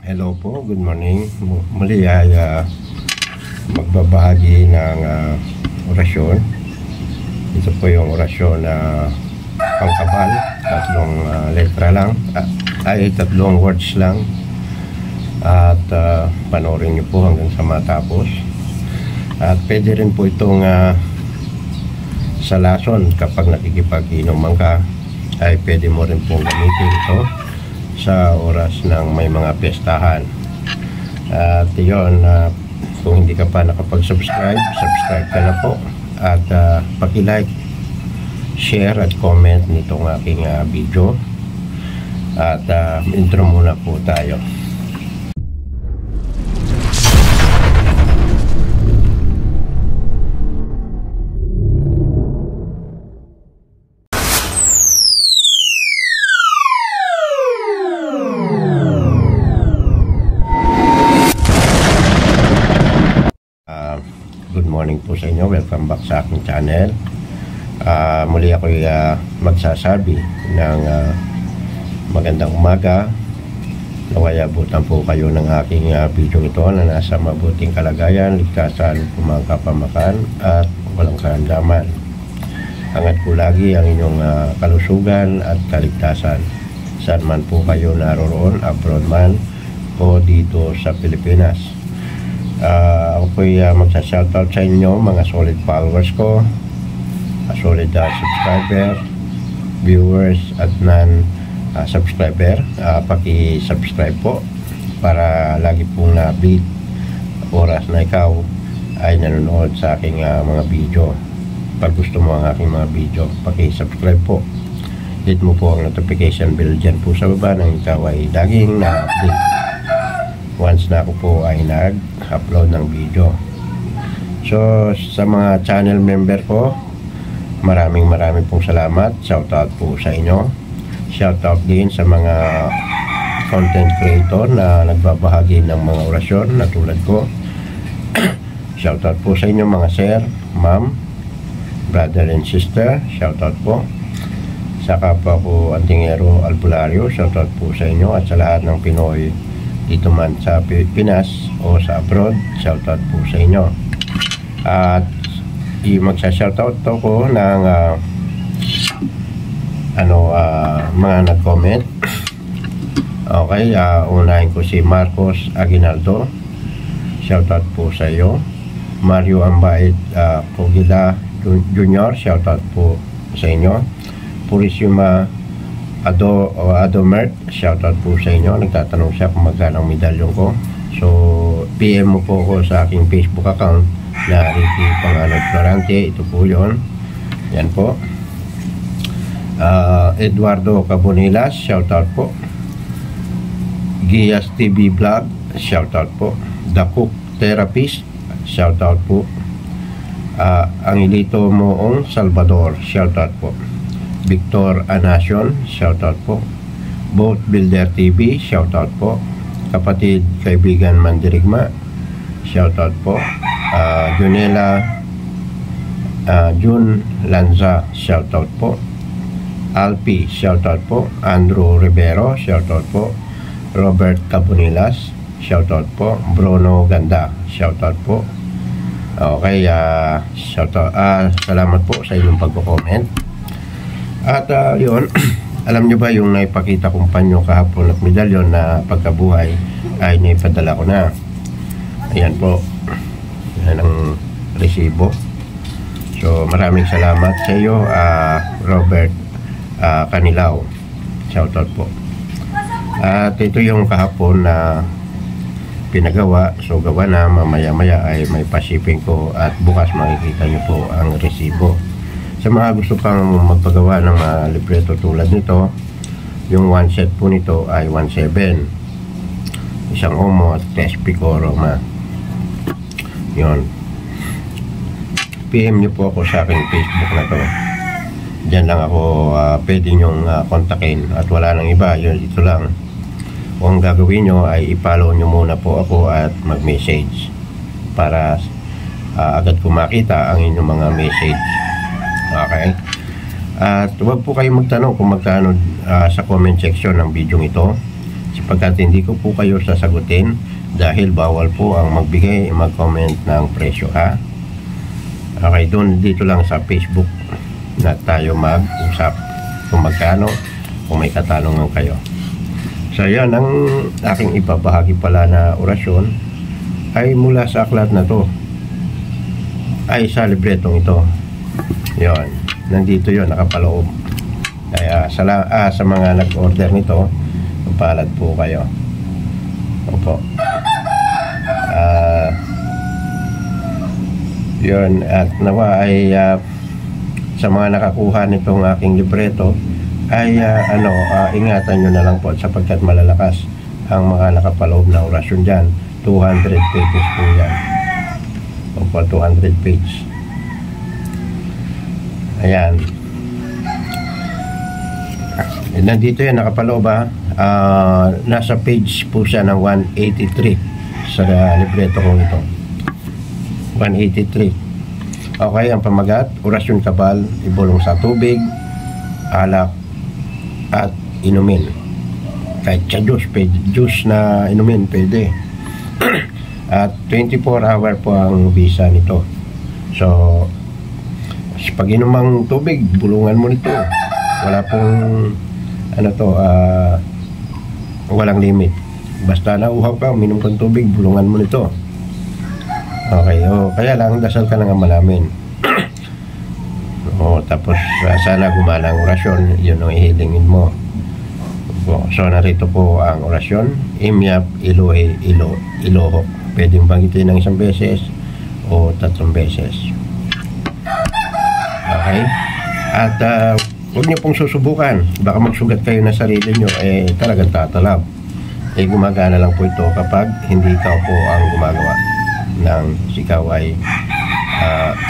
Hello po, good morning. Muli ay magbabahagi ng orasyon. Ito po yung orasyon na pangkabal. Tatlong letra lang, tatlong words lang. At panoorin niyo po hanggang sa matapos. At pwede rin po itong sa lason kapag nakikipag-inuman ka, ay pwede mo rin pong gamitin ito sa oras ng may mga pestahan. At yun, kung hindi ka pa nakapag-subscribe, subscribe ka na po. At paki-like, share at comment nitong aking video. At intro muna po tayo. Good morning po sa inyo. Welcome back sa aking channel. Muli ako magsasabi ng magandang umaga. Naway abutan po kayo ng aking video ito na nasa mabuting kalagayan, ligtasan, kapamakan at walang karamdaman. Angat po lagi ang inyong kalusugan at kaligtasan. Saan man po kayo naroroon, abroad man o dito sa Pilipinas. Ako po'y magsa-shoutout sa inyo, mga solid followers ko, solid subscriber, viewers at non-subscriber. Paki-subscribe po para lagi pong na-update oras na ikaw ay nanonood sa aking mga video. Pag gusto mo ang aking mga video, paki-subscribe po. Hit mo po ang notification bell dyan po sa baba nang ikaw ay laging na-update once na ako po ay nag-upload ng video. So sa mga channel member ko, maraming pong salamat. Shoutout po sa inyo. Shoutout din sa mga content creator na nagbabahagi ng mga orasyon na tulad ko. Shoutout po sa inyo mga sir, ma'am, brother and sister. Shoutout po. Saka po ako Antingero Albularyo. Shoutout po sa inyo at sa lahat ng Pinoy dito man sa Pilipinas o sa abroad. Shoutout po sa inyo. At magsa-shoutout ko ng mga nag-comment. Okay, unahin ko si Marcos Aguinaldo. Shoutout po sa iyo. Mario Ambait Cogida Jr. Shoutout po sa inyo. Purisima Adomert, shoutout po sa inyo. Nagtatanong siya kung magkano ang medalyon ko. So, PM mo po ako sa aking Facebook account na Ricky Panganod Florante. Ito po yun. Yan po. Eduardo Cabonilas, shoutout po. Gias TV Vlog, shoutout po. The Cook Therapist, shoutout po. Angelito Moong Salvador, shoutout po. Victor Anacion, shoutout po. Boat Builder TV, shoutout po. Kapatid Kaibigan Mandirigma, shoutout po. Junela Jun Lanza, shoutout po. Alpi, shoutout po. Andrew Rivero, shoutout po. Robert Cabonilas, shoutout po. Bruno Ganda, shoutout po. Okay, shoutout. Salamat po sa inyong pagko-comment. At yun, alam nyo ba yung naipakita kong panyo kahapon at medalyon na pagkabuhay ay naipadala ko na. Ayan po. Yan ang resibo. So maraming salamat sa iyo, Robert Canilao. Shoutout po. At ito yung kahapon na pinagawa. So gawa na, mamaya-maya ay may pa-shipping ko at bukas makikita nyo po ang resibo. Sa mga gusto pang magpagawa ng mga libreto tulad nito, yung one set po nito ay 1.7, isang omo at Tespico Roma. Yun, PM nyo po ako sa aking Facebook na to. Diyan lang ako pwede nyong kontakin at wala nang iba. Yun, ito lang. Kung gagawin nyo ay i-follow nyo muna po ako at mag-message para agad ko makita ang inyong mga message. Okay, At huwag po kayong magtanong kung magkano sa comment section ng video ito, sapagkat hindi ko po kayo sasagutin dahil bawal po ang magbigay, mag-comment ng presyo, ha? Okay, dito lang sa Facebook na tayo mag-usap kung magkano, kung may katanungan kayo. So yan, ang aking ipabahagi pala na orasyon ay mula sa aklat na to, ay sa libretong ito. Yon, nandito yon, nakapaloob. Kaya sa mga nag-order nito, palad po kayo. Opo. Yun, at nawa ay sa mga nakakuha nitong aking libreto ay ingatan nyo na lang po sapagkat malalakas ang mga nakapaloob na orasyon dyan. 200 pages po yan. Opo, 200 pages. Ayan. Nandito yan, nakapaloob, nasa page po siya ng 183 sa libreto kong ito. 183. Okay, ang pamagat, orasyon kabal, ibulong sa tubig, alak, at inumin. Kahit sa juice, pwede, juice na inumin, pwede. At 24 hour po ang visa nito. So, pag inumang tubig, bulungan mo nito. Wala pong, walang limit. Basta nauhaw ka, uminom kang tubig, bulungan mo nito. Okay, kaya lang dasal ka na nga malamin. Tapos sana gumana ang orasyon, yun ang ihilingin mo. So narito po ang orasyon, Imyap Ilohe Iloho. Pwedeng banggitin ng 1 beses o 3 beses. Okay? At huwag niyo pong susubukan, baka magsugat kayo na sarili nyo, talagang tatalab. Gumagana lang po ito kapag hindi ikaw po ang gumagawa ng sikaw ay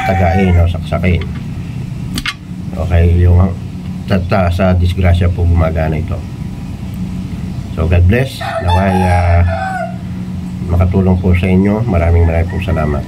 tagain o saksakin. Okay, yung sa disgrasya po gumagana ito. So God bless, naway makatulong po sa inyo. Maraming pong salamat.